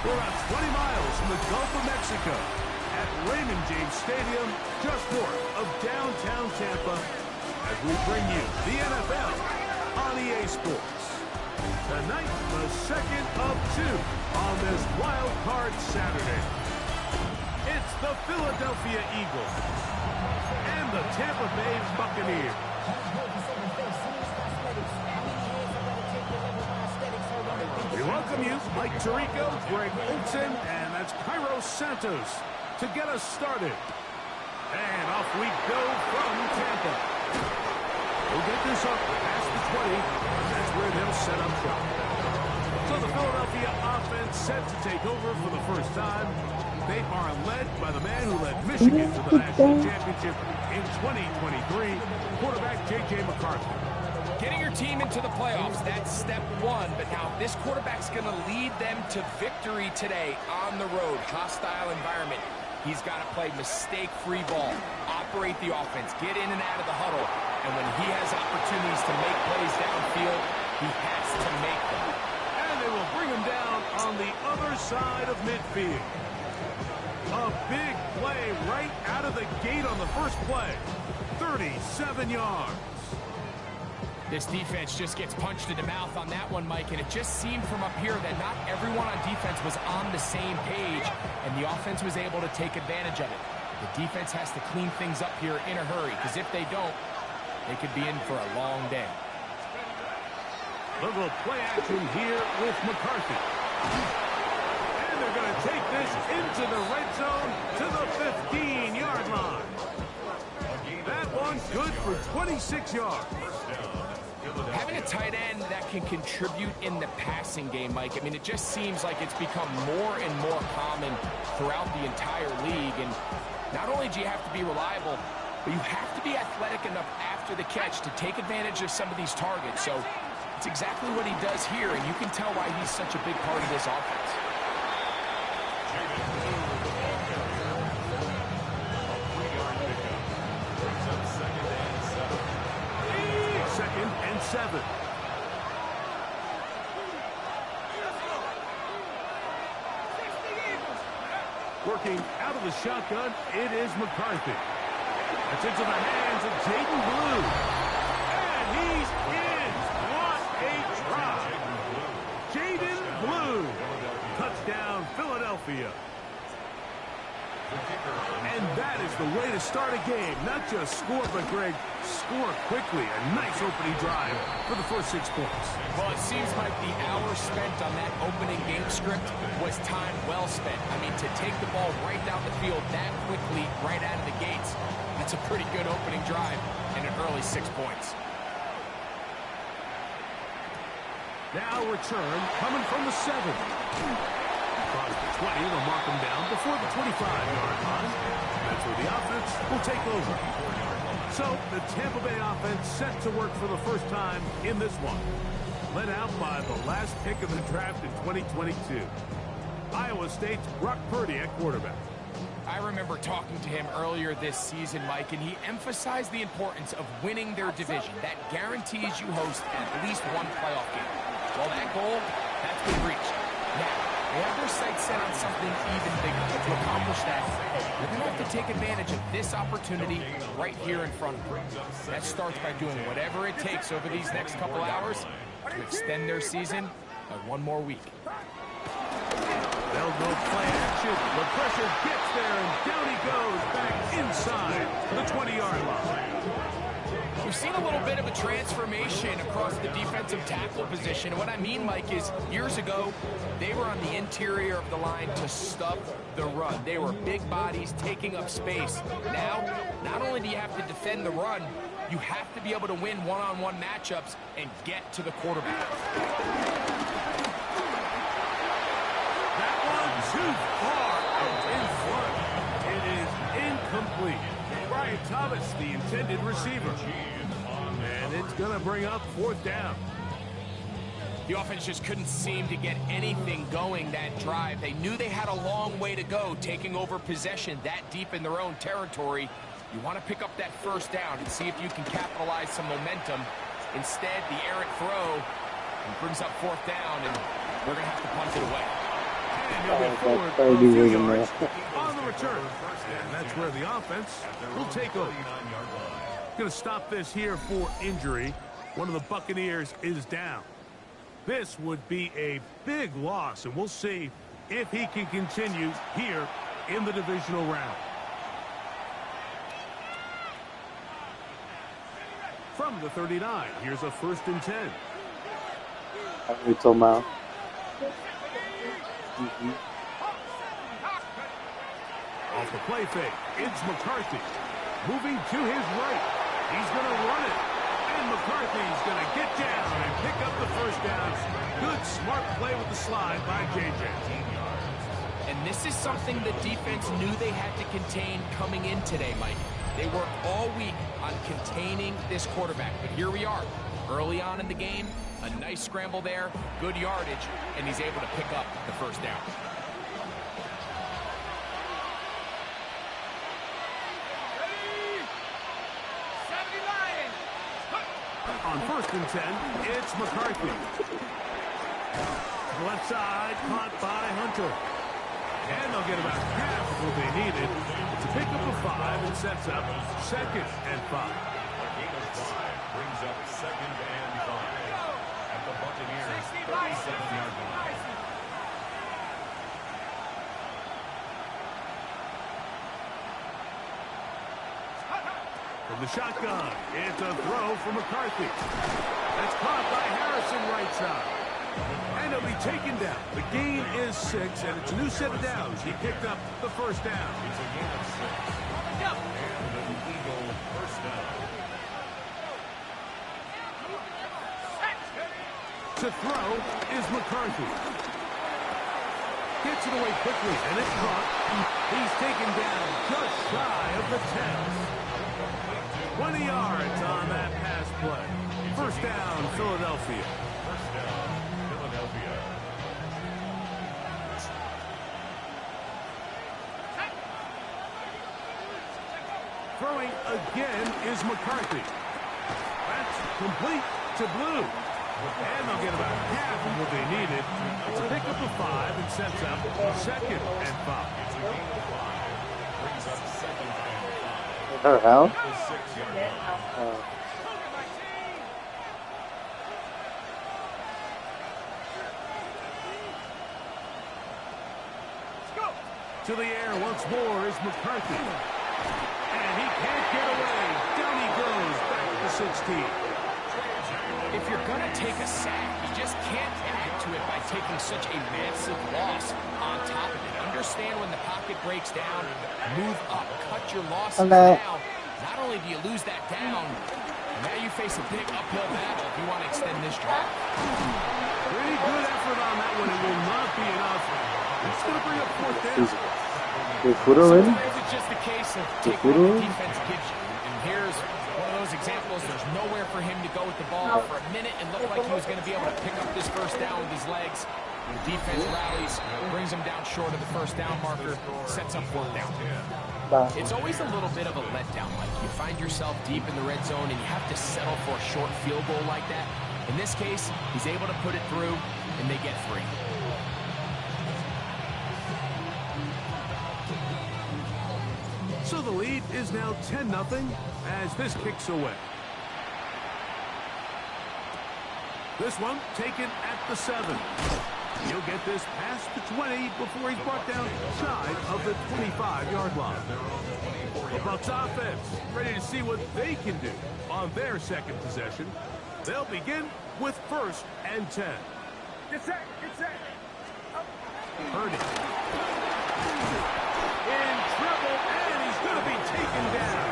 We're about 20 miles from the Gulf of Mexico at Raymond James Stadium, just north of downtown Tampa, as we bring you the NFL on EA Sports. Tonight, the second of two on this Wild Card Saturday. It's the Philadelphia Eagles and the Tampa Bay Buccaneers. We welcome you, Mike Tirico, Greg Olsen, and that's Cairo Santos to get us started. And off we go from Tampa. We'll get this up past the 20, and that's where they'll set up shop. So the Philadelphia offense set to take over for the first time. They are led by the man who led Michigan to the national championship in 2023, quarterback J.J. McCarthy. Getting your team into the playoffs, that's step one. But now this quarterback's going to lead them to victory today on the road. Hostile environment. He's got to play mistake-free ball, operate the offense, get in and out of the huddle. And when he has opportunities to make plays downfield, he has to make them. And they will bring him down on the other side of midfield. A big play right out of the gate on the first play. 37 yards. This defense just gets punched in the mouth on that one, Mike, and it just seemed from up here that not everyone on defense was on the same page, and the offense was able to take advantage of it. The defense has to clean things up here in a hurry, because if they don't, they could be in for a long day. Little play action here with McCarthy. And they're going to take this into the red zone to the 15-yard line. That one good for 26 yards. Having a tight end that can contribute in the passing game, Mike, I mean, it just seems like it's become more and more common throughout the entire league. And not only do you have to be reliable, but you have to be athletic enough after the catch to take advantage of some of these targets. So it's exactly what he does here, and you can tell why he's such a big part of this offense. Second and 7. Working out of the shotgun, it is McCarthy. That's into the hands of Jaden Blue. And he's in. What a try. Jaden Blue. Touchdown, Philadelphia. And that is the way to start a game. Not just score, but, Greg, score quickly. A nice opening drive for the first 6 points. Well, it seems like the hour spent on that opening game script was time well spent. I mean, to take the ball right down the field that quickly, right out of the gates, that's a pretty good opening drive and an early 6 points. Now return coming from the 7. Across the 20, they'll mark him down before the 25-yard line. That's where the offense will take over. So the Tampa Bay offense set to work for the first time in this one. Led out by the last pick of the draft in 2022. Iowa State's Brock Purdy at quarterback. I remember talking to him earlier this season, Mike, and he emphasized the importance of winning their division. That guarantees you host at least one playoff game. Well, that goal, that's been reached. Now, they have their sights set on something even bigger. But to accomplish that, they're going to have to take advantage of this opportunity right here in front of them. That starts by doing whatever it takes over these next couple hours to extend their season by one more week. They'll go play action. The pressure gets there, and down he goes back inside the 20-yard line. We've seen a little bit of a transformation across the defensive tackle position. And what I mean, Mike, is years ago, they were on the interior of the line to stop the run. They were big bodies taking up space. Now, not only do you have to defend the run, you have to be able to win one-on-one matchups and get to the quarterback. That one too far out in front. It is incomplete. Brian Thomas, the intended receiver. And it's going to bring up 4th down. The offense just couldn't seem to get anything going that drive. They knew they had a long way to go, taking over possession that deep in their own territory. You want to pick up that 1st down and see if you can capitalize some momentum. Instead, the errant throw brings up 4th down, and we're going to have to punt it away. And he'll get forward for a few yards on the return. And that's where the offense will take over. Going to stop this here for injury. One of the Buccaneers is down. This would be a big loss, and we'll see if he can continue here in the divisional round. From the 39, here's a 1st and 10. Little mouth. Off the play fake, it's McCarthy. Moving to his right. He's going to run it. And McCarthy's going to get down and pick up the 1st down. Good, smart play with the slide by JJ. And this is something the defense knew they had to contain coming in today, Mike. They worked all week on containing this quarterback. But here we are, early on in the game. A nice scramble there, good yardage, and he's able to pick up the 1st down. On 1st and 10, it's McCarthy. Left side, caught by Hunter. And they'll get about half of what they needed to pick up a 5 and sets up 2nd and 5. Brings up 2nd and 5 at the Buccaneers 37-yard line. From the shotgun, it's a throw for McCarthy. That's caught by Harrison right side. And he'll be taken down. The gain is 6, and it's a new set of downs. He picked up the 1st down. It's a gain of 6. And an Eagle 1st down. To throw is McCarthy. Gets it away quickly, and it's caught. He's taken down just shy of the 10. 20 yards on that pass play. 1st down, Philadelphia. 1st down, Philadelphia. Throwing again is McCarthy. That's complete to Blue. And they'll get about half of what they needed to pick up the 5 and sets up 2nd and 5. It's a gain of 5. Brings up 2nd and 5. Her house? The 6-yard line. To the air once more is McCarthy. And he can't get away. Down he goes back to the 16. If you're going to take a sack, you just can't add to it by taking such a massive loss on top of it. Understand when the pocket breaks down, move up, cut your losses now. Not only do you lose that down, now you face a big uphill battle if you want to extend this drive. Pretty good effort on that one. It will not be enough. It's going to bring up 4th down. Sometimes it's just a case of taking what the defense gives you. And here's one of those examples. There's nowhere for him to go with the ball. For a minute, it looked like he was going to be able to pick up this 1st down with his legs. The defense rallies, brings him down short of the 1st down marker, sets up 4th down. It's always a little bit of a letdown. Like you find yourself deep in the red zone and you have to settle for a short field goal like that. In this case, he's able to put it through, and they get 3. So the lead is now 10-0 as this kicks away. This one taken at the 7. He'll get this past the 20 before he's brought down shy of the 25-yard line. The Bucs offense ready to see what they can do on their 2nd possession. They'll begin with 1st and 10. Get set, get set. Purdy. In trouble, and he's going to be taken down.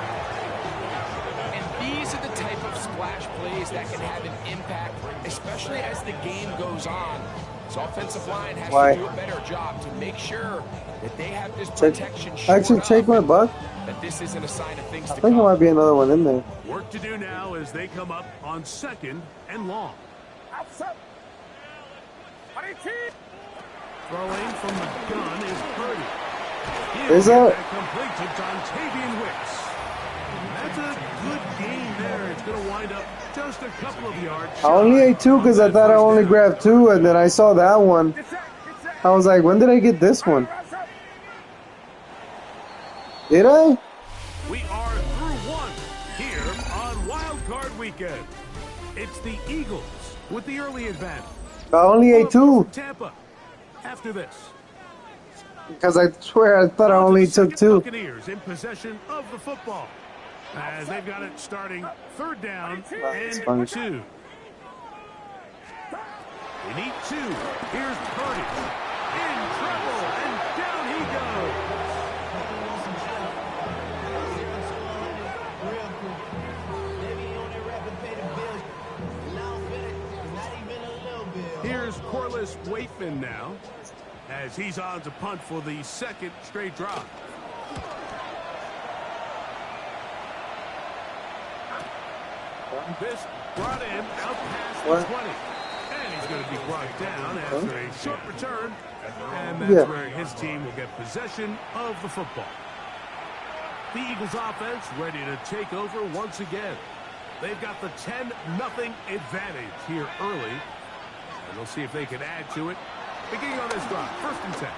And these are the type of splash plays that can have an impact, especially as the game goes on. So offensive line has to do a better job to make sure that they have this protection. Actually, take my butt. That this isn't a sign of things to come. I think there might be another one in there. Work to do now as they come up on 2nd and long. Outside. Throwing from the gun is Purdy. Is that complete to Dontavian Wicks? That's a good gain there. It's going to wind up just a couple of yards. I only ate 2 because I thought I only grabbed 2, and then I saw that one. I was like, when did I get this one? Did I? We are through one here on Wild Card Weekend. It's the Eagles with the early advantage. I only ate two. Tampa after this. Because I swear I thought I only took two. Buccaneers in possession of the football. As they've got it starting third down and funny. 2. They need 2. Here's Purdy. In trouble, and down he goes. Here's Corliss Waitman now, as he's on to punt for the second straight drive. This brought in out past the 20. And he's going to be brought down after a short return. And that's where his team will get possession of the football. The Eagles offense ready to take over once again. They've got the 10-0 advantage here early. And we'll see if they can add to it. Beginning on this drive, 1st and 10.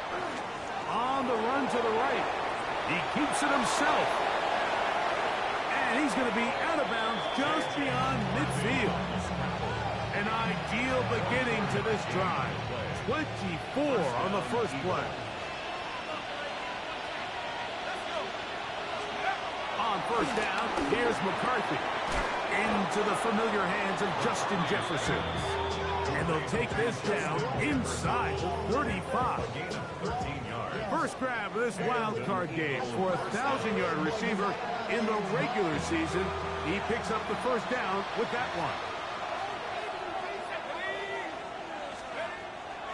On the run to the right. He keeps it himself. And he's going to be out of bounds just beyond midfield. An ideal beginning to this drive. 24 on the first play. On 1st down, here's McCarthy. Into the familiar hands of Justin Jefferson. And they'll take this down inside the 35. First grab of this wild card game for a 1,000-yard receiver in the regular season. He picks up the 1st down with that one.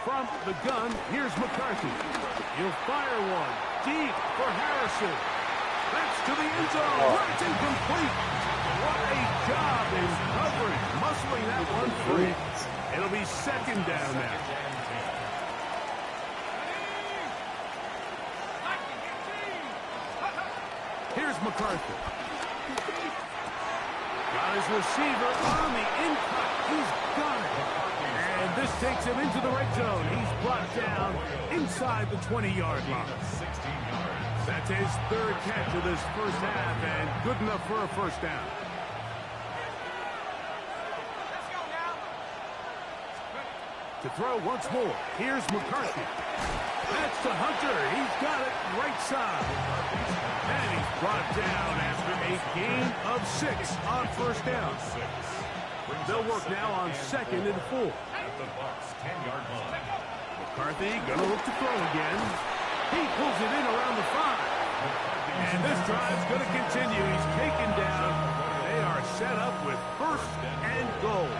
From the gun, here's McCarthy. He'll fire one deep for Harrison. That's to the end zone. It's incomplete. What a job in coverage, muscling that one free. It'll be 2nd down now. Here's McCarthy. Got his receiver on the in-cut. He's got it. And this takes him into the red zone. He's brought down inside the 20-yard line. That's his 3rd catch of this first half, and good enough for a 1st down. To throw once more. Here's McCarthy. That's to Hunter. He's got it right side. And he's brought down after a gain of 6 on 1st down. They'll work now on 2nd and 4. McCarthy gonna look to throw again. He pulls it in around the 5. And this drive's gonna continue. He's taken down. They are set up with 1st and goal.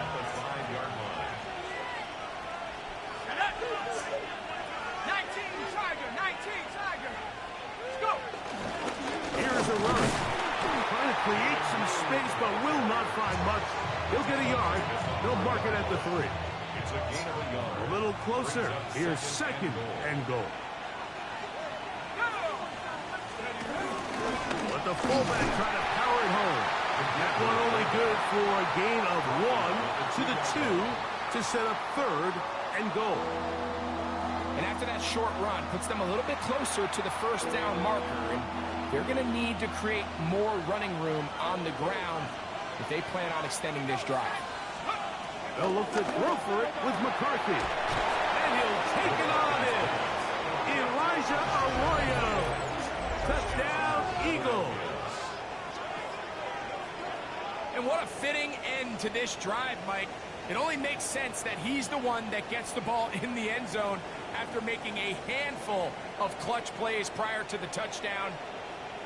Here's a run. Trying to create some space, but will not find much. He'll get a yard. They'll mark it at the 3. It's a gain of a yard. A little closer. Here's 2nd and goal. But the fullback trying to power it home. That one only good for a gain of 1 to the 2 to set up 3rd and goal. And after that short run, puts them a little bit closer to the 1st down marker. And they're going to need to create more running room on the ground if they plan on extending this drive. They'll look to throw for it with McCarthy. And he'll take it on in. Elijah Arroyo. Touchdown, Eagles. And what a fitting end to this drive, Mike. It only makes sense that he's the one that gets the ball in the end zone after making a handful of clutch plays prior to the touchdown.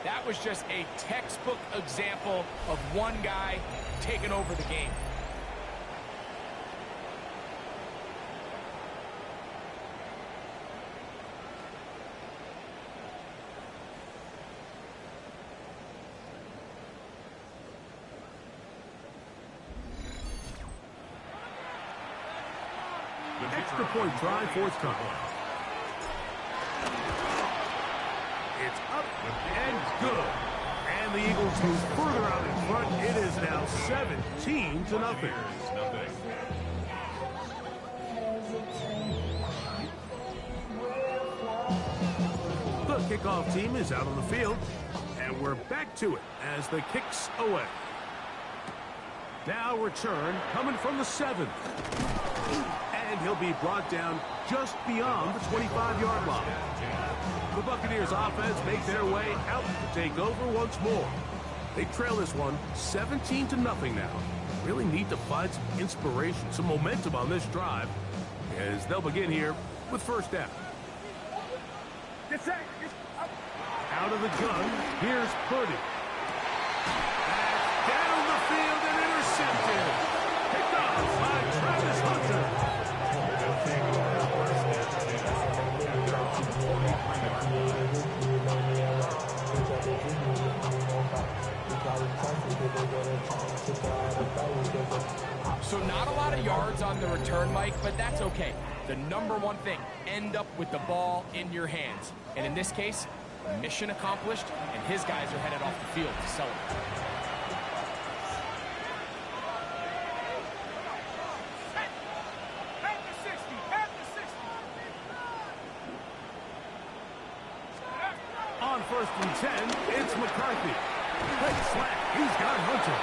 That was just a textbook example of one guy taking over the game. Extra point try, 4th time. It's up and good. And the Eagles move further out in front. It is now 17-0. kickoff team is out on the field, and we're back to it as the kick's away. Now return coming from the 7. And he'll be brought down just beyond the 25-yard line. The Buccaneers offense make their way out to take over once more. They trail this one 17-0 now. Really need to find some inspiration, some momentum on this drive, as they'll begin here with first down. Out of the gun, here's Purdy. Back down the field and intercepted. Picked off by Travis Hunter. So not a lot of yards on the return, Mike, but that's okay. The number one thing, end up with the ball in your hands. And in this case, mission accomplished, and his guys are headed off the field to celebrate. On 1st and 10, it's McCarthy. Great slack. He's got Hunter.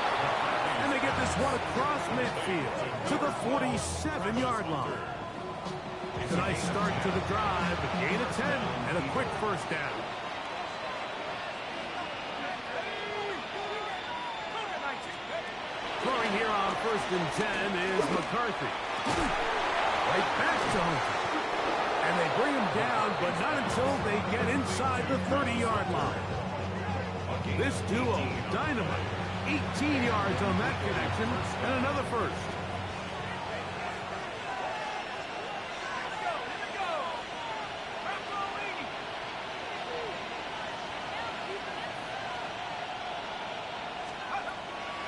And they get this one across midfield to the 47-yard line. A nice start to the drive, a gain of 10, and a quick first down. Throwing here on 1st and 10 is McCarthy. Right back to Hunter. And they bring him down, but not until they get inside the 30-yard line. This duo, dynamite. 18 yards on that connection, and another first.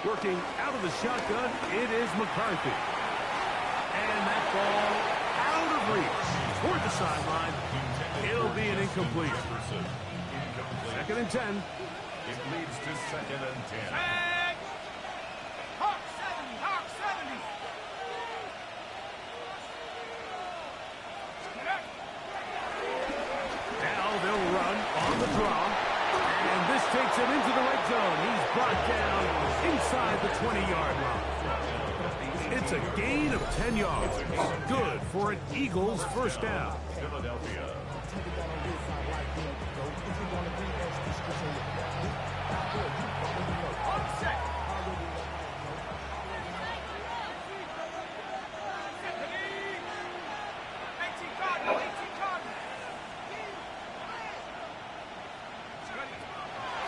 Working out of the shotgun, it is McCarthy. And that ball out of reach toward the sideline. It'll be an incomplete. 2nd and 10. It leads to 2nd and 10. Hawk 70, Hawk 70. Now they'll run on the draw. And this takes him into the red zone. He's brought down inside the 20-yard line. It's a gain of 10 yards. Good for an Eagles first down. Philadelphia.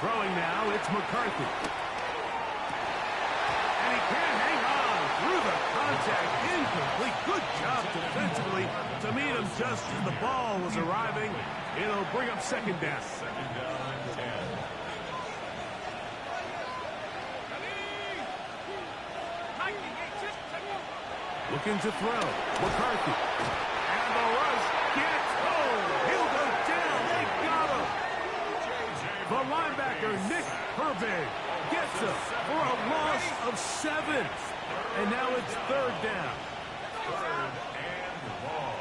Throwing now, it's McCarthy. And he can't hang on through the contact. Incomplete. Good job defensively to meet him just as the ball was arriving. It'll bring up 2nd down. 2nd down and 10. Looking to throw. McCarthy. And the rush gets home. He'll go down. They got him. The linebacker, Nick Herbig, gets him for a loss of 7. And now it's 3rd down. 3rd and long.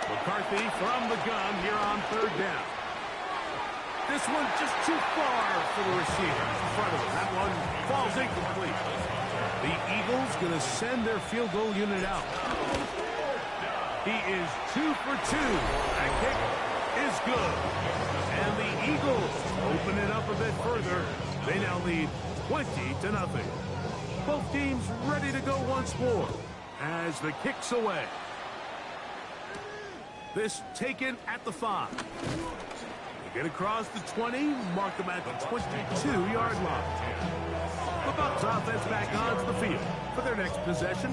McCarthy from the gun here on 3rd down. This one just too far for the receiver in front of him. That one falls incomplete. The Eagles going to send their field goal unit out. He is 2 for 2. That kick is good. And the Eagles open it up a bit further. They now lead 20-0. Both teams ready to go once more as the kick's away. This taken at the 5. They get across the 20, mark them at the 22-yard line. The Bucs offense back onto the field for their next possession.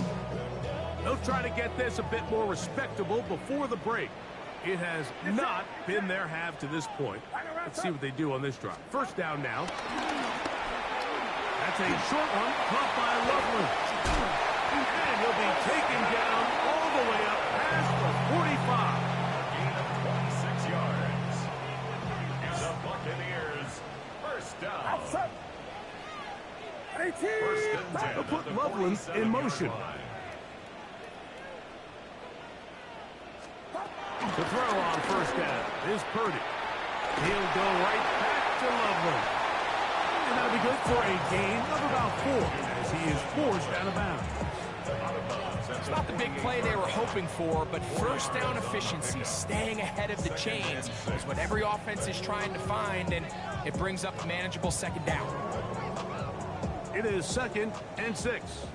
They'll try to get this a bit more respectable before the break. It has not been their half to this point. Let's see what they do on this drive. First down now. That's a short one, caught by Loveland. And he'll be taken down all the way up past the 45. Gain of 26 yards. The Buccaneers first down. They'll put Loveland in motion. To throw on first down is Purdy. He'll go right back to Loveland. And that'll be good for a gain of about 4 as he is forced out of bounds. It's not the big play they were hoping for, but first down efficiency, staying ahead of the chains, is what every offense is trying to find, and it brings up a manageable second down. It is 2nd and 6.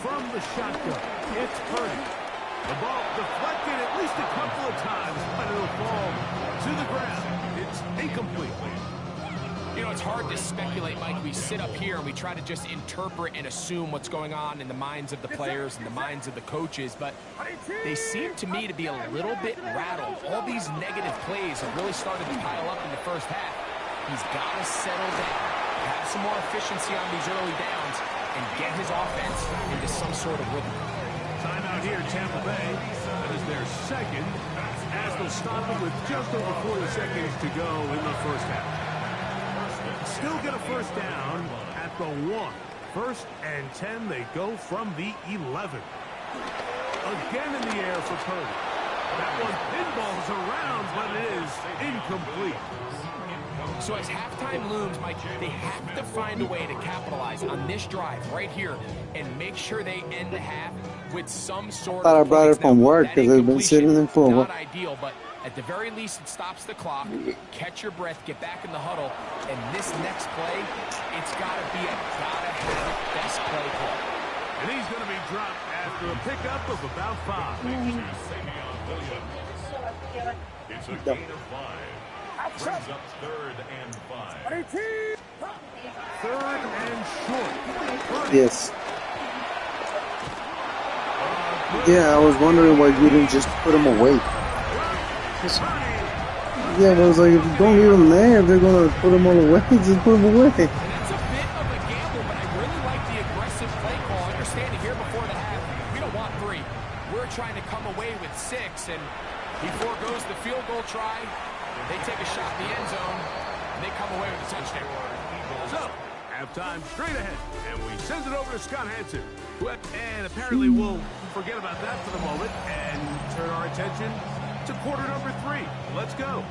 From the shotgun, it's Purdy. The ball deflected at least a couple of times, but it'll fall to the ground. It's incomplete. You know, it's hard to speculate, Mike. We sit up here and we try to just interpret and assume what's going on in the minds of the players and the minds of the coaches, but they seem to me to be a little bit rattled. All these negative plays have really started to pile up in the first half. He's got to settle down, have some more efficiency on these early downs, and get his offense into some sort of rhythm. Timeout here, Tampa Bay. That is their second, as they'll stop it with just over 40 seconds to go in the first half. Still get a first down at the 1. 1st and 10, they go from the 11. Again in the air for Purdy. That one pinballs around, but it is incomplete. So as halftime looms, Mike, they have to find a way to capitalize on this drive right here and make sure they end the half with some sort Thought I of brought it from work that because I've been sitting there for a while. not ideal, but at the very least, it stops the clock. Catch your breath, get back in the huddle, and this next play, it's got to be a gotta-have-it best play call. And he's going to be dropped after a pickup of about 5. It's a gain of 5. Brings up 3rd and 5. 3rd and short. Yes. Yeah, I was wondering why you didn't just put them away. Yeah, but I was like, if you don't leave them there, if they're going to put them all away, just put them away. And that's a bit of a gamble, but I really like the aggressive play call. Understanding here before the half, we don't want 3. We're trying to come away with 6, and he foregoes the field goal try. They take a shot in the end zone, and they come away with a touchdown. So, halftime straight ahead, and we send it over to Scott Hansen. And apparently we'll forget about that for the moment and turn our attention to quarter number 3. Let's go.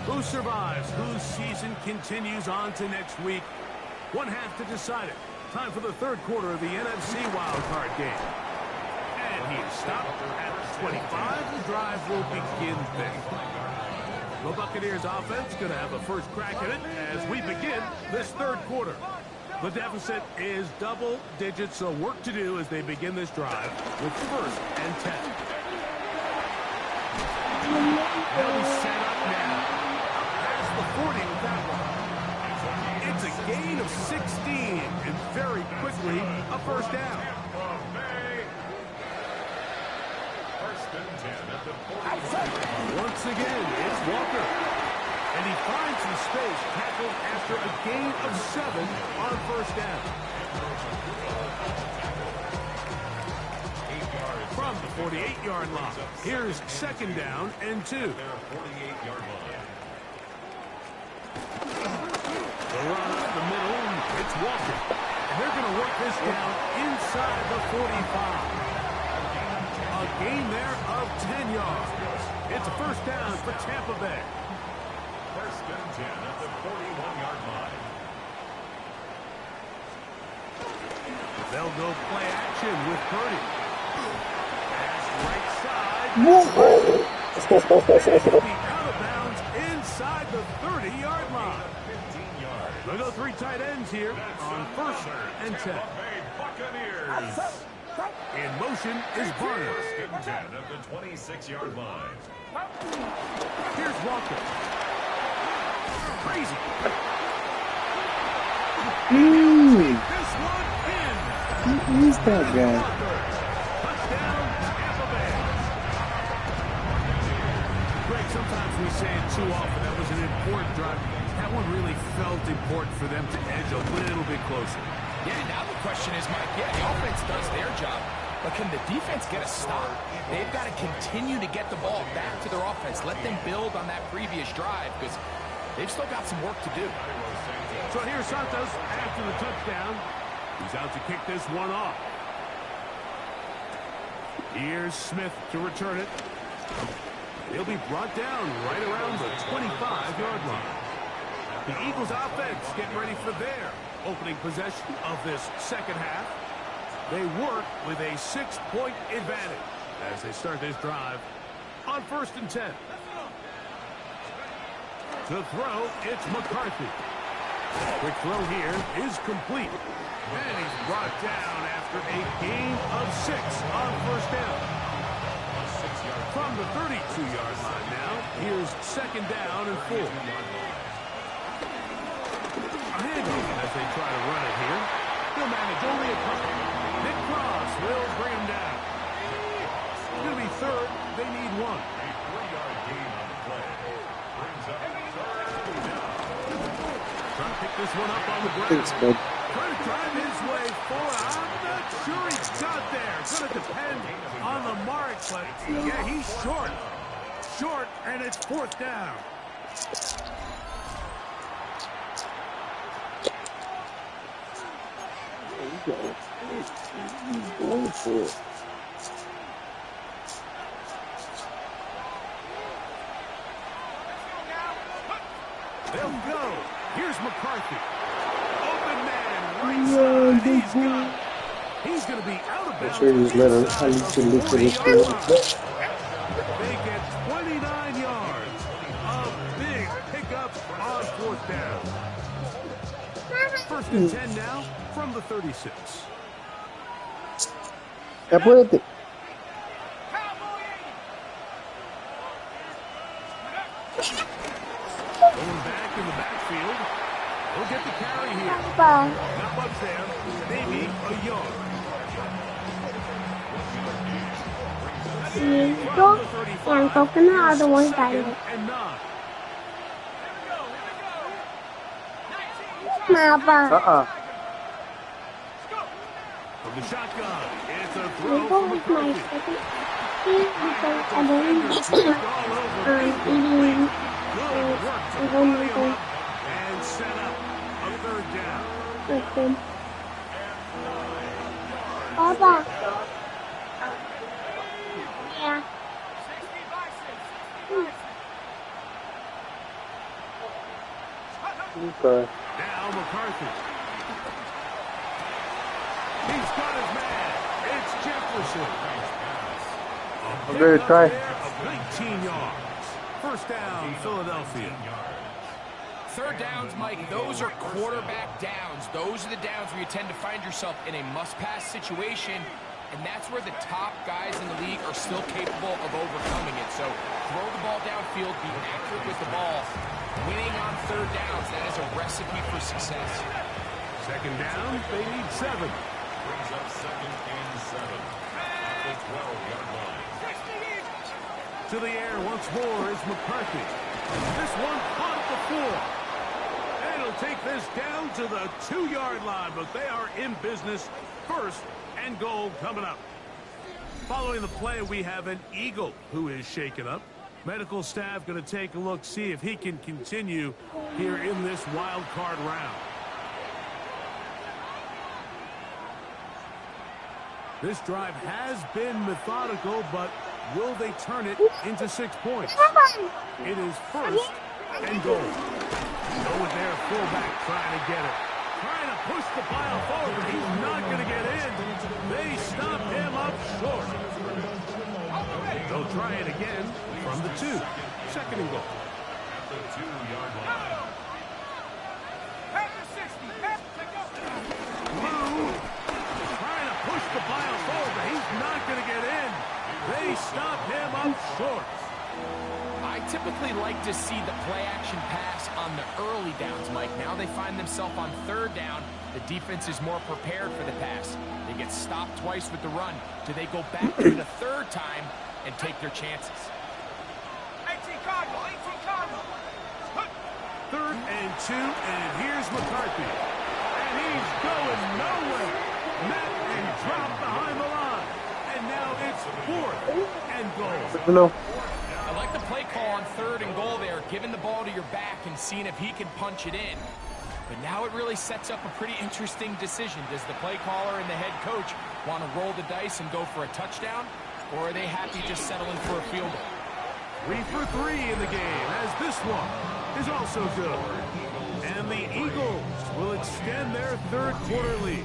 Who survives? Whose season continues on to next week? One half to decide it. Time for the 3rd quarter of the NFC wildcard game. And he is stopped at 25. The drive will begin then. The Buccaneers offense going to have a first crack at it as we begin this 3rd quarter. The deficit is double digits, so work to do as they begin this drive with 1st and 10. They'll be set up now. Past the 40 with that one. It's a gain of 16, and very quickly a first down. 1st and 10 at the 40. Once again, it's Walker. And he finds some space, tackled after a gain of 7 on first down. From the 48-yard line, here's 2nd down and 2. Their 48-yard line. The run up the middle, it's Walker. And they're going to work this down inside the 45. A gain there of 10 yards. It's a first down for Tampa Bay. 1st and 10 at the 41-yard line. They'll go play action with Purdy. Pass right side. He'll be out of bounds inside the 30-yard line. 15 yards. They'll go 3 tight ends here on 1st and 10. Buccaneers. In motion is Barnes. 1st and 10 at the 26-yard line. Here's Walker. Crazy. This one in. Who is that guy? Touchdown, Tampa Bay. Greg, sometimes we say it too often. That was an important drive. That one really felt important for them to edge a little bit closer. Yeah, now the question is, Mike, yeah, the offense does their job. But can the defense get a stop? They've got to continue to get the ball back to their offense. Let them build on that previous drive because they've still got some work to do. So here's Santos after the touchdown. He's out to kick this one off. Here's Smith to return it. He'll be brought down right around the 25-yard line. The Eagles offense getting ready for their opening possession of this second half. They work with a 6-point advantage as they start this drive on 1st and 10. To throw, it's McCarthy. Quick throw here is complete. And he's brought down after a gain of 6 on 1st down. From the 32-yard line now, here's 2nd down and 4. A handoff as they try to run it here. He'll manage only a couple. Nick Cross will bring him down. It's going to be 3rd. They need 1. A 3-yard gain on the play. Brings up 3rd down. Trying to pick this one up on the ground. Thanks, bud. Trying to drive his way forward. I'm not sure he got there. It's going to depend on the mark, but yeah, he's short. Short, and it's 4th down. He's going for it. They'll go. Here's McCarthy. Open man, right side. He's going to be out of bounds. I'm sure he's let him. I need to look for this one. They get 29 yards. A big pickup on 4th down. 1st and 10 now from the 36. Apúrate. Going back in the backfield. He'll get the carry here. Not much there. Maybe a yard. And coconut are the ones that And 9. Mama. From the shotgun, it's a We throw go from with my McCarthy. second team because I don't eating Good work to body him up and set up a 3rd down. with them. Papa. Yeah. Okay. Now McCarthy. He's got his man. It's Jefferson. I'm ready to try. Of 19 yards. 1st down, Philadelphia. 3rd downs, Mike, those are quarterback downs. Those are the downs where you tend to find yourself in a must-pass situation, and that's where the top guys in the league are still capable of overcoming it. So throw the ball downfield, be accurate with the ball. Winning on 3rd downs, that is a recipe for success. 2nd down, they need 7. Brings up 2nd and 7. At the 12-yard line. To the air once more is McCarthy. This one caught the 4. And he'll take this down to the 2-yard line, but they are in business. 1st and goal coming up. Following the play, we have an Eagle who is shaken up. Medical staff going to take a look, see if he can continue here in this wild card round. This drive has been methodical, but will they turn it into 6 points? It is 1st and goal. Go with their fullback trying to get it. Trying to push the pile forward, but he's not going to get in. They stop him up short. They'll try it again from the 2. 2nd and goal. At the 2-yard line. Blue trying to push the pile forward, but he's not going to get in. They stop him up short. I typically like to see the play-action pass on the early downs, Mike. Now they find themselves on 3rd down. The defense is more prepared for the pass. They get stopped twice with the run. Do they go back to it a 3rd time and take their chances? 3rd and 2, and here's McCarthy. And he's going nowhere. Met and dropped behind the line. No. I like the play call on 3rd and goal there, giving the ball to your back and seeing if he can punch it in. But now it really sets up a pretty interesting decision. Does the play caller and the head coach want to roll the dice and go for a touchdown? Or are they happy just settling for a field goal? 3 for 3 in the game, as this one is also good. And the Eagles will extend their 3rd quarter lead.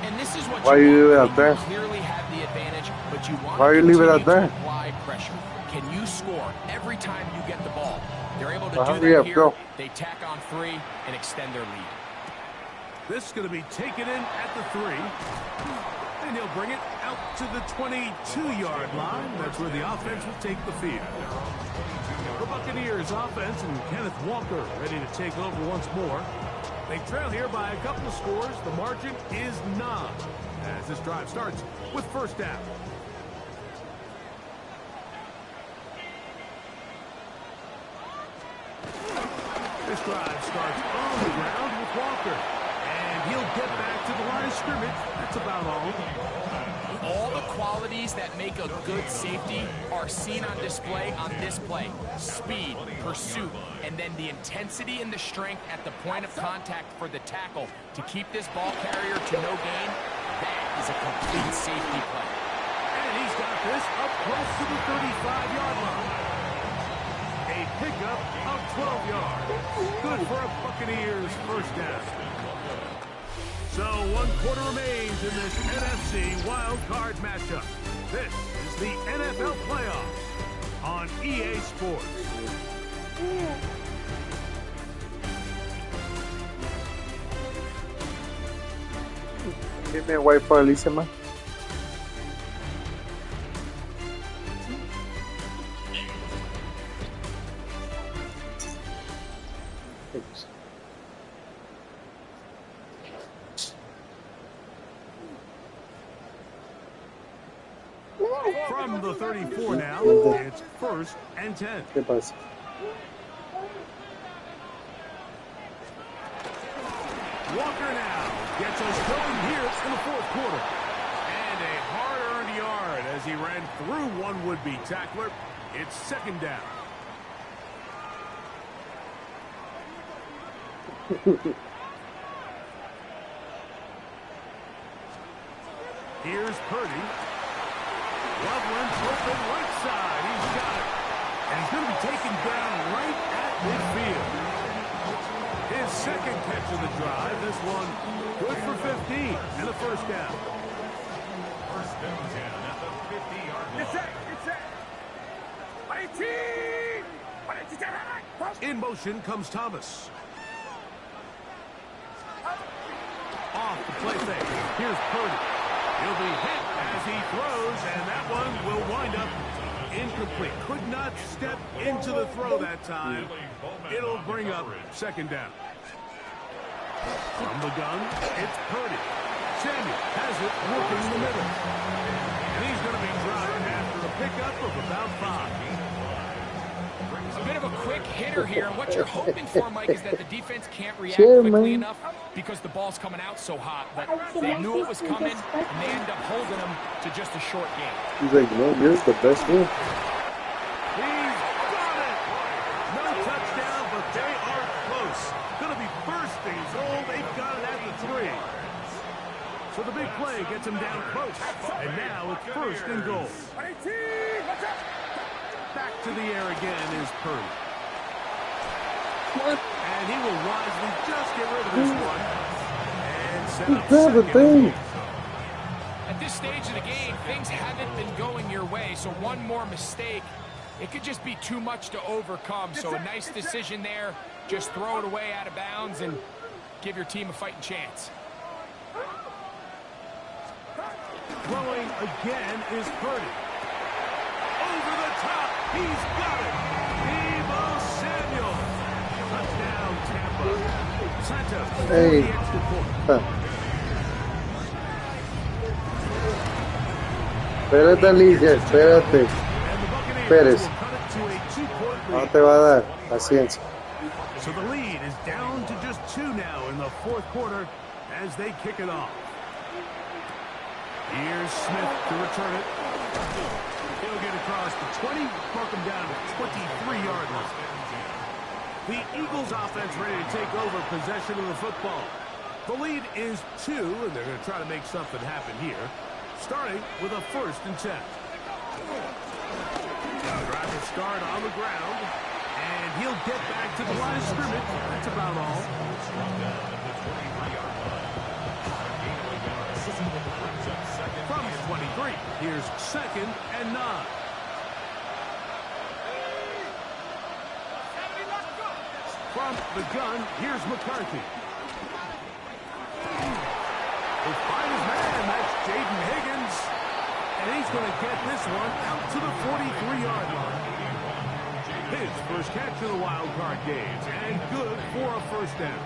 And this is what Why you you want. out there? You clearly have the advantage, but you want Why to you leave it continue out there? to apply pressure. Can you score every time you get the ball? They're able to do hurry that up, here. go. They tack on 3 and extend their lead. This is going to be taken in at the 3. And he'll bring it out to the 22-yard line. That's where the offense will take the field. The Buccaneers offense and Kenneth Walker ready to take over once more. They trail here by a couple of scores. The margin is 9 as this drive starts with 1st down. This drive starts on the ground with Walker. And he'll get back to the line of scrimmage. That's about all. All the qualities that make a good safety are seen on display on this play. Speed, pursuit, and then the intensity and the strength at the point of contact for the tackle to keep this ball carrier to no gain. That is a complete safety play. And he's got this up close to the 35-yard line. A pickup of 12 yards. Good for a Buccaneers 1st down. So 1 quarter remains in this NFC wild card matchup. This is the NFL playoffs on EA Sports. Give me a Wi-Fi, Lisa, man. From the 34 now, it's 1st and 10. ¿Qué pasa? Walker now gets us going here in the 4th quarter. And a hard-earned yard as he ran through one would-be tackler. It's 2nd down. Here's Purdy. Loveland open right side. He's got it. And he's going to be taken down right at midfield. His 2nd catch of the drive. This one good for 15 and a 1st down. 1st and 10 at the 50-yard line. In motion comes Thomas. Off the play fake. Here's Purdy. He'll be hit as he throws, and that one will wind up incomplete. Could not step into the throw that time. It'll bring up 2nd down. From the gun, it's Purdy. Samuel has it working in the middle. And he's going to be dropped after a pickup of about 5. A bit of a quick hitter here. What you're hoping for, Mike, is that the defense can't react quickly enough because the ball's coming out so hot. But they knew it was coming, and they end up holding them to just a short game. He's like, no, you're the best one. He's got it! No touchdown, but they are close. Going to be 1st and goal. They've got it at the 3. So the big play gets him down close. And now it's 1st and goal. Back to the air again is Purdy. And he will wisely just get rid of this one. And set up Grab the 2nd. thing. At this stage of the game, things haven't been going your way, so one more mistake, it could just be too much to overcome. So a nice decision there. Just throw it away out of bounds and give your team a fighting chance. Throwing again is Purdy. Over the top. He's got it. Deebo Samuel. Touchdown, Tampa. Santos. Hey. The extra point. Espérate, Alicia, espérate. And the Buccaneers Pérez. will cut it to a 2-point No lead. te va a dar. Paciencia. So the lead is down to just 2 now in the 4th quarter as they kick it off. Here's Smith to return it. He'll get across the 20, mark him down to 23-yard line. The Eagles offense ready to take over possession of the football. The lead is 2, and they're going to try to make something happen here, starting with a 1st and 10. Drive to start on the ground, and he'll get back to the line of scrimmage. That's about all. From 23, here's 2nd and 9. From the gun, here's McCarthy. He'll find his man, that's Jaden Higgins. And he's going to get this one out to the 43-yard line. His first catch of the wild card games, and good for a 1st down.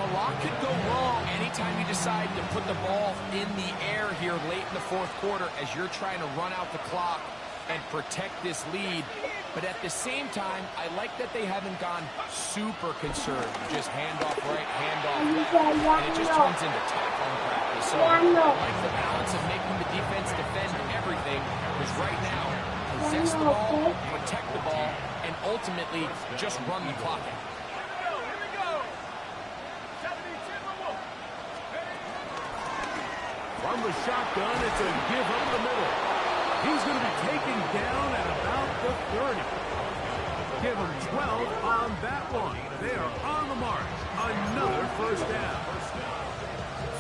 A lot could go wrong anytime you decide to put the ball in the air here late in the 4th quarter as you're trying to run out the clock and protect this lead. But at the same time, I like that they haven't gone super conservative. Just hand off right, hand off left, and it just turns into tackling practice. So I like the balance of making the defense defend everything, because right now, possess the ball, protect the ball, and ultimately just run the clock out. From the shotgun, it's a give up the middle. He's going to be taken down at about the 30. Give him 12 on that one. They are on the march. Another 1st down.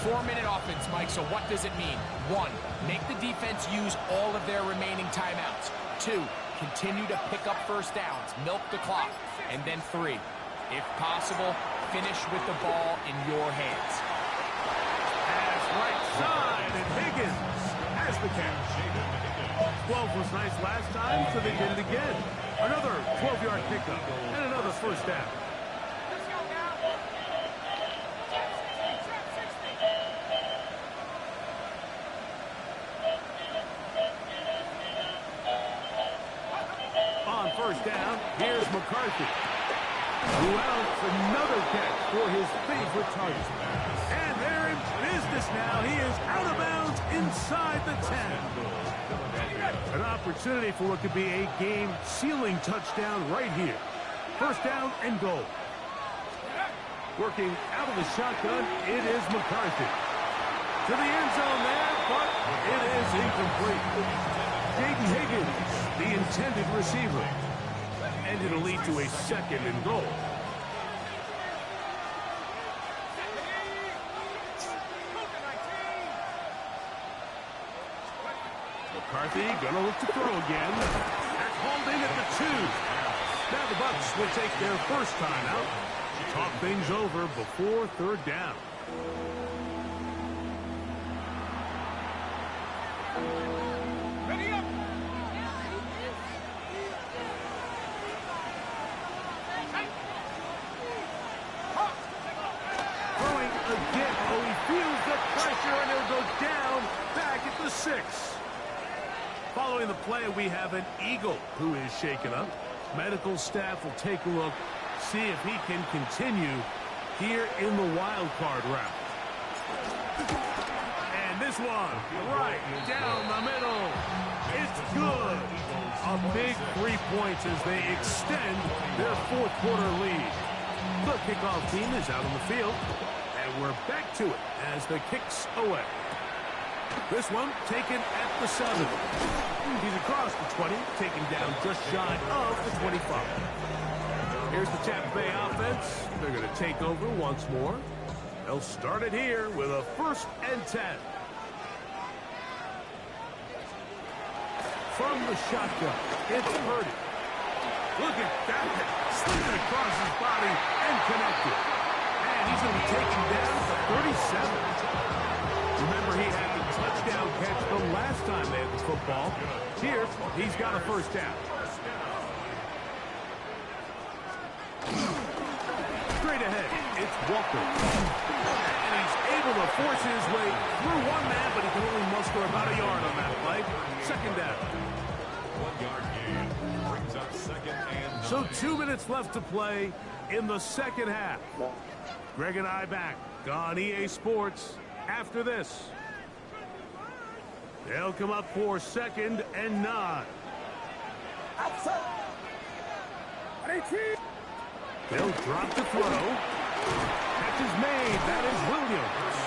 4-minute offense, Mike, so what does it mean? 1, make the defense use all of their remaining timeouts. 2, continue to pick up 1st downs, milk the clock. And then 3, if possible, finish with the ball in your hands. Pass right side, and Higgins has the catch. 12 was nice last time, so they did it again. Another 12-yard pickup, and another 1st down. On 1st down, here's McCarthy. Who else? Another catch for his favorite target. And they're in business now. He is out of bounds inside the 10. An opportunity for what could be a game-sealing touchdown right here. 1st down and goal. Working out of the shotgun, it is McCarthy. To the end zone there, but it is incomplete. Jaden Higgins, the intended receiver. And it'll lead to a 2nd and goal. McCarthy gonna look to throw again. That's hauled in at the 2. Now the Bucs will take their 1st time out. Talk things over before 3rd down. Ready up. Throwing again. Oh, he feels the pressure, and he'll go down back at the 6. Following the play, we have an Eagle who is shaken up. Medical staff will take a look, see if he can continue here in the wild card round. And this one, right down the middle. It's good. A big 3 points as they extend their 4th quarter lead. The kickoff team is out on the field, and we're back to it as the kick's away. This one taken at the 7. He's across the 20, taken down just shy of the 25. Here's the Tampa Bay offense. They're going to take over once more. They'll start it here with a 1st and 10. From the shotgun, it's Purdy. Look at that. Slinging across his body and connected. And he's going to be taken down to 37. Remember, he had the touchdown catch the last time they had the football. Here, he's got a 1st down. Straight ahead, it's Walker. And he's able to force his way through one man, but he can only muster about a yard on that play. 2nd down. 1-yard gain brings up 2nd and 9. So 2 minutes left to play in the 2nd half. Greg and I back on EA Sports after this. They'll come up for 2nd and 9. They'll drop the throw. Catch is made. That is Williams.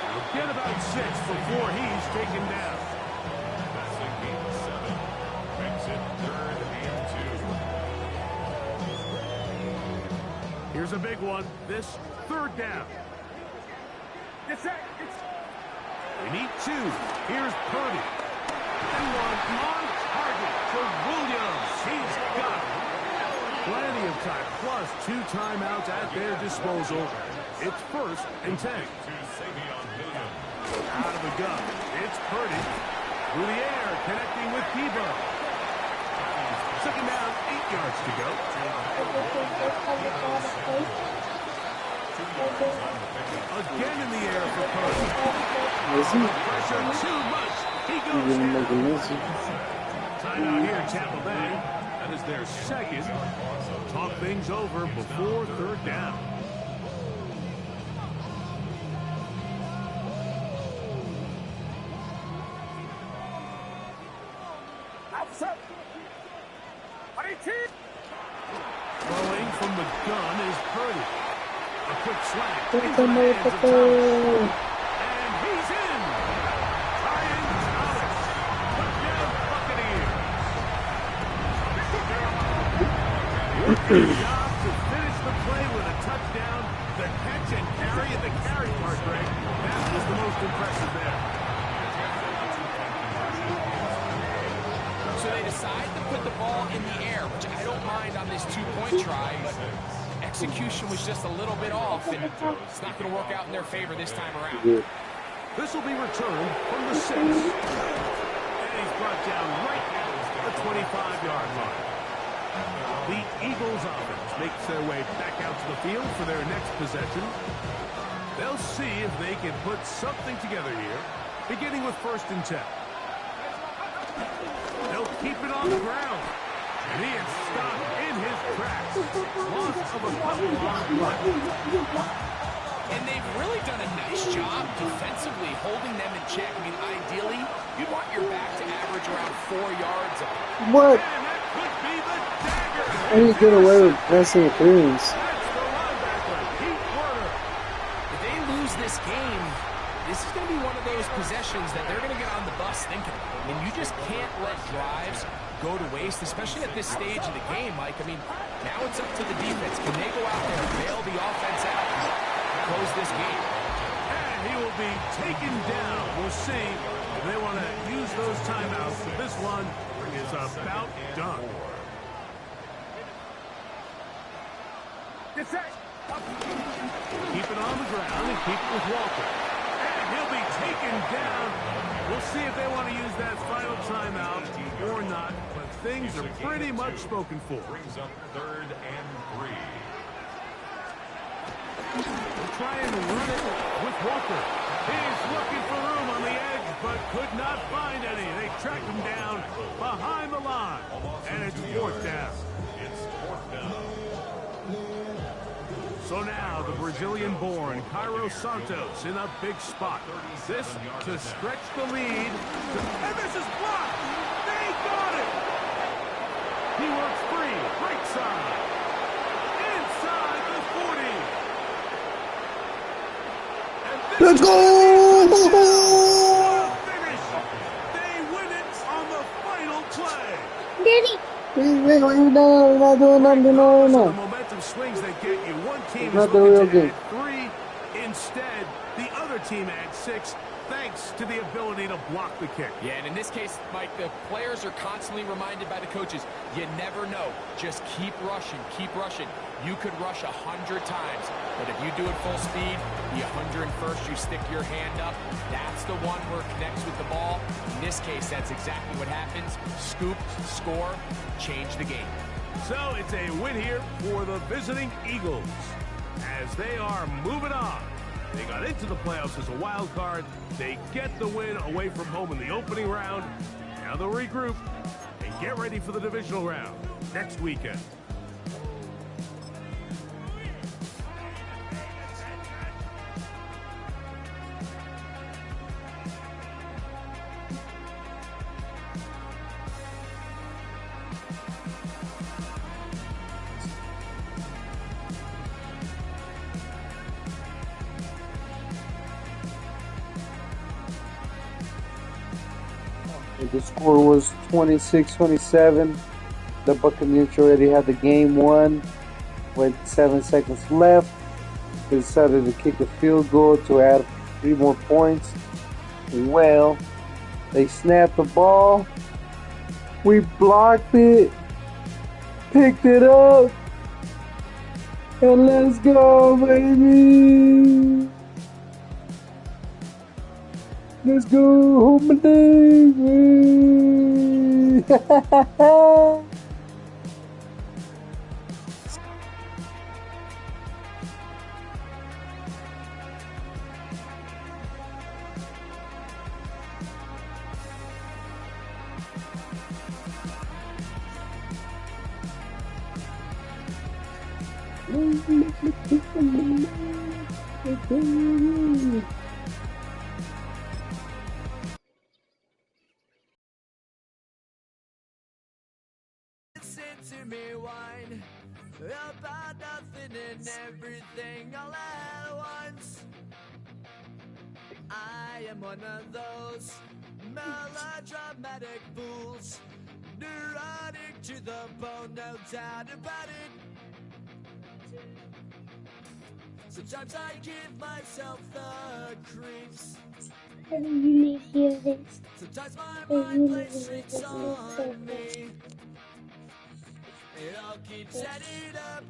He'll get about 6 before he's taken down. That's a gain of 7. Makes it 3rd and 2. Here's a big one. This 3rd down. They need 2. Here's Purdy. And one on target for Williams. He's got it. Plenty of time, plus 2 timeouts at their disposal. It's 1st and 10. Out of the gun. It's Purdy. Through the air, connecting with Debo. 2nd down, 8 yards to go. Again in the air for Purdy. Pressure too much. He goes down. Timeout here, Tampa Bay. That is their 2nd. Talk things over before 3rd down. Throwing from the gun is Purdy. A quick slant. And he's in. Ryan Thomas. Touchdown Buccaneers. Working job to finish the play with a touchdown. The catch and carry and the carry part, Greg. That was the most impressive there. So they decide to put the ball in the air, which I don't mind on this 2-point try, but execution was just a little bit off, and it's not going to work out in their favor this time around. This will be returned from the 6. And he's brought down right at the 25-yard line. The Eagles offense makes their way back out to the field for their next possession. They'll see if they can put something together here, beginning with 1st and 10. They'll keep it on the ground. And he is stopped in his tracks. Loss of a couple on play. And they've really done a nice job defensively holding them in check. I mean, ideally, you'd want your back to average around 4 yards. What? And that could be the dagger. How do you get away with passing interference? That's the linebacker, Pete Werner. If they lose this game, this is going to be one of those possessions that they're going to get on the bus thinking about. I mean, you just can't let drives go to waste, especially at this stage of the game, Mike. I mean, now it's up to the defense. Can they go out there and bail the offense out and close this game? And he will be taken down. We'll see if they want to use those timeouts. This one is about done. Keep it on the ground and keep it with Walker. And he'll be taken down. We'll see if they want to use that final timeout or not, but things are pretty much spoken for. Brings up 3rd and 3. They'll try and run it with Walker. He's looking for room on the edge, but could not find any. They track him down behind the line, and it's 4th down. It's 4th down. So now the Brazilian-born Cairo Santos in a big spot. This to stretch the lead. And this is blocked. They got it. He works free. Right side. Inside the 40. And this Let's go! finish. They win it on the final play. Daddy. The momentum swings that get you. One team is Not the looking real to add 3. Instead, the other team adds 6, thanks to the ability to block the kick. Yeah, and in this case, Mike, the players are constantly reminded by the coaches, you never know. Just keep rushing, keep rushing. You could rush 100 times, but if you do it full speed, the 101st, you stick your hand up. That's the one where it connects with the ball. In this case, that's exactly what happens. Scoop, score, change the game. So it's a win here for the visiting Eagles as they are moving on. They got into the playoffs as a wild card. They get the win away from home in the opening round. Now they'll regroup and get ready for the divisional round next weekend. The score was 26-27. The Buccaneers already had the game won with 7 seconds left. They decided to kick a field goal to add 3 more points. Well, they snapped the ball. We blocked it, picked it up, and let's go, baby! Let's go, home baby! Listen to me whine about nothing and everything all at once. I am one of those melodramatic fools, neurotic to the bone, no doubt about it. Sometimes I give myself the creeps. I really hear this. Sometimes my I mind really plays hear tricks this. on me. It all keeps adding up.